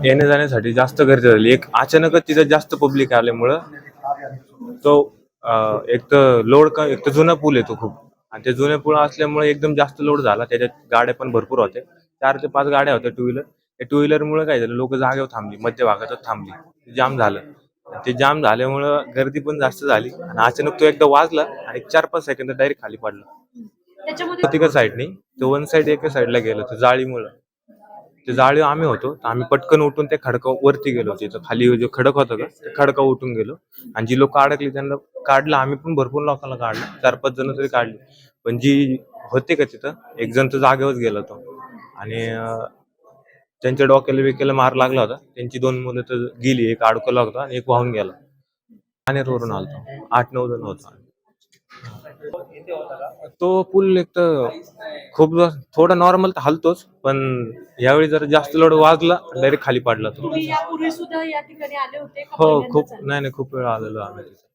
येण्या जाण्यासाठी जास्त गर्दी झाली. एक अचानकच तिथं जास्त पब्लिक आल्यामुळं तो एक तर एक तर जुना पूल आहे तो खूप, आणि ते जुने पूल असल्यामुळे एकदम जास्त लोड झाला. त्याच्यात गाड्या पण भरपूर होत्या, 4 ते 5 गाड्या होत्या टू व्हीलर. त्या टू व्हीलरमुळे काय झालं, लोक जागेवर थांबली, मध्य भागातच थांबली, जाम झालं. ते जाम झाल्यामुळं गर्दी पण जास्त झाली आणि अचानक तो एकदा वाजला आणि 4-5 सेकंद डायरेक्ट खाली पडला. तिकडे साईडनी तो वन साईड एका साईडला गेलो, तो जाळीमुळं. ते जाळी आम्ही होतो, तर आम्ही पटकन उठून त्या खडकावरती गेलो. तिथं खाली जो खडक होता का, त्या खडका उठून गेलो आणि जी लोक अडकली त्यांना काढलं. आम्ही पण भरपूर लोकांना काढलं, 4-5 जण तरी काढली. पण जी होते का तिथं, एक जण तर जागेवरच गेला तो. आणि त्यांच्या डोक्याला बिक्याला मार लागला होता. त्यांची 2 मुलं तर गेली, एक अडकला होता आणि एक वाहून गेला. ठाण्यावरून आलतो, 8-9 जण होतो. तो पूल एक तर खूप थोडा नॉर्मल तर हलतोच, पण यावेळी जरा जास्त लोड वाजला, डायरेक्ट खाली पडला तो. तुम्ही यापूर्वी सुद्धा या ठिकाणी आले होते का हो, पहिल्यांदाच खूप आले? नाही खूप वेळा आलेलो आम्ही तिथे.